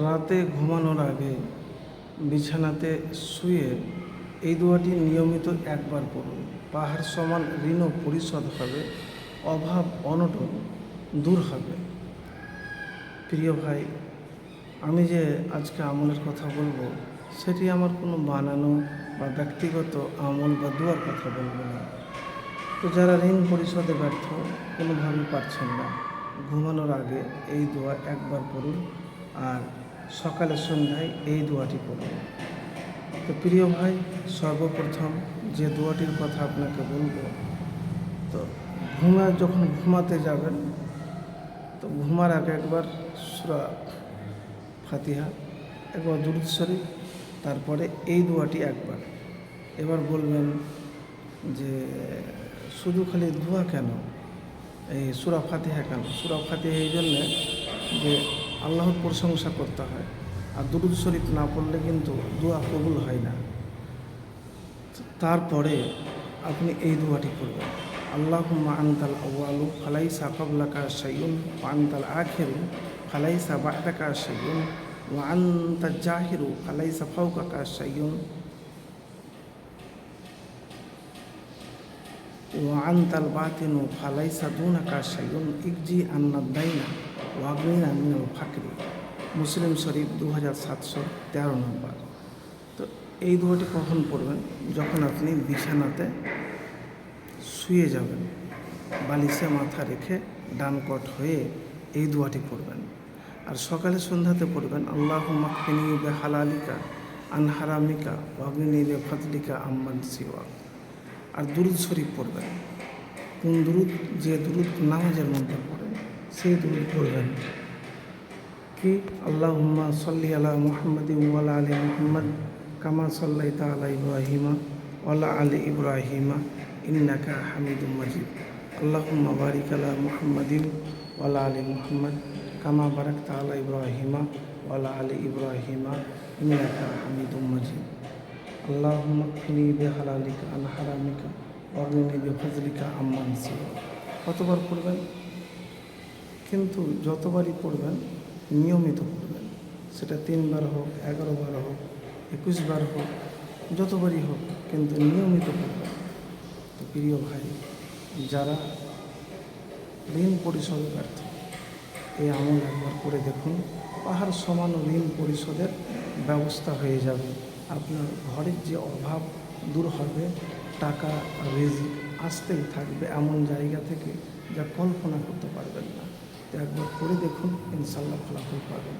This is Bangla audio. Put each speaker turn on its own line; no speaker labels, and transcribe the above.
রাতে ঘুমানোর আগে বিছানাতে শুয়ে এই দোয়াটি নিয়মিত একবার পড়ুন। পাহাড় সমান ঋণও পরিশোধ হবে, অভাব অনটন দূর হবে। প্রিয় ভাই, আমি যে আজকে আমলের কথা বলবো সেটি আমার কোনো বানানো বা ব্যক্তিগত আমল বা দোয়ার কথা বলবো না। তো যারা ঋণ পরিশোধে ব্যর্থ, কোনোভাবেই পারছেন না, ঘুমানোর আগে এই দোয়া একবার পড়ুন আর সকালে সন্ধ্যায় এই দোয়াটি পড়ুন। তো প্রিয় ভাই, সর্বপ্রথম যে দোয়াটির কথা আপনাকে বলবো, তো যখন ঘুমাতে যাবেন তো ঘুমার আগে একবার সূরা ফাতিহা, একবার দুরূদ শরীফ, তারপরে এই দোয়াটি একবার। এবার বলবেন যে শুধু খালি দোয়া কেন, এই সূরা ফাতিহা কেন? সূরা ফাতিহা এই জন্যে যে আল্লাহর প্রশংসা করতে হয়, আর দুরূদ শরীফ না পড়লে কিন্তু দোয়া কবুল হয় না। তারপরে আপনি এই দোয়াটি করবেন, আল্লাহুম্মা আনতাল আউয়ালু ফালাইসা ক্বাবলাকা শাইউন ওয়া আনতাল আখিরু ফালাইসা বা'দাকা শাইউন ওয়া আনতাল জাহিরু ফালাইসা ফাওকাকা শাইউন ওয়া আনতাল বাতিনু ফালাইসা দুনাকা শাইউন ইকজি আন্নাদ দাইনা ওয়া আগনিনা মিনাল ফাকরি। মুসলিম শরীফ 2713 নম্বর। তো এই দোয়াটি কখন পড়বেন? যখন আপনি বিছানাতে শুয়ে যাবেন, বালিশে মাথা রেখে ডান কট হয়ে এই দোয়াটি পড়বেন। আর সকালে সন্ধ্যাতে পড়বেন, আল্লাহুম্মা কফিনি বিহালালিকা আন হারামিকা ওয়াগনিনি বিফাদলিকা আম্মান সিওয়াক। আর দুরূদ শরীফ পড়বেন। কোন দুরূদ? যে দুরূদ নামাজের মধ্যে পড়েন সেই দুরূদ পড়বেন। কি? আল্লাহুম্মা সাল্লি আলা মুহাম্মাদিন ওয়া আলা আলি মুহাম্মাদ কামা সাল্লাইতা আলা ইব্রাহিমা ওয়া আলা আলি ইব্রাহিমা ইন্নাকা হামিদুম মাজিদ। আল্লাহুম্মা বারিক আলা মুহাম্মাদিন ওয়া আলা আলি মুহাম্মাদ কামা বারাকতা আলা ইব্রাহিমা ওয়া আলা আলি ইব্রাহিমা ইন্নাকা হামিদুম মাজিদ। আল্লাহুম্মা কফিনি বিহালালিকা আন হারামিকা ওয়াগনিনি বিফাদলিকা আম্মান সিওয়াক। কতবার পড়বেন? কিন্তু যতবারই পড়বেন নিয়মিত পড়বেন, সেটা 3 বার হোক, 11 বার হোক, 21 বার হোক, যতবারই হোক, কিন্তু নিয়মিত পড়বেন। তো প্রিয় ভাই, যারা ঋণ পরিশোধে ব্যর্থ, এই আমল একবার করে দেখুন, পাহাড় সমান ঋণ পরিশোধের ব্যবস্থা হয়ে যাবে। আপনার ঘরের যে অভাব দূর হবে, টাকা রিজিক আসতেই থাকবে এমন জায়গা থেকে যা কল্পনা করতে পারবেন না। তো একবার করে দেখুন, ইনশাল্লাহ ফলাফল পাবেন।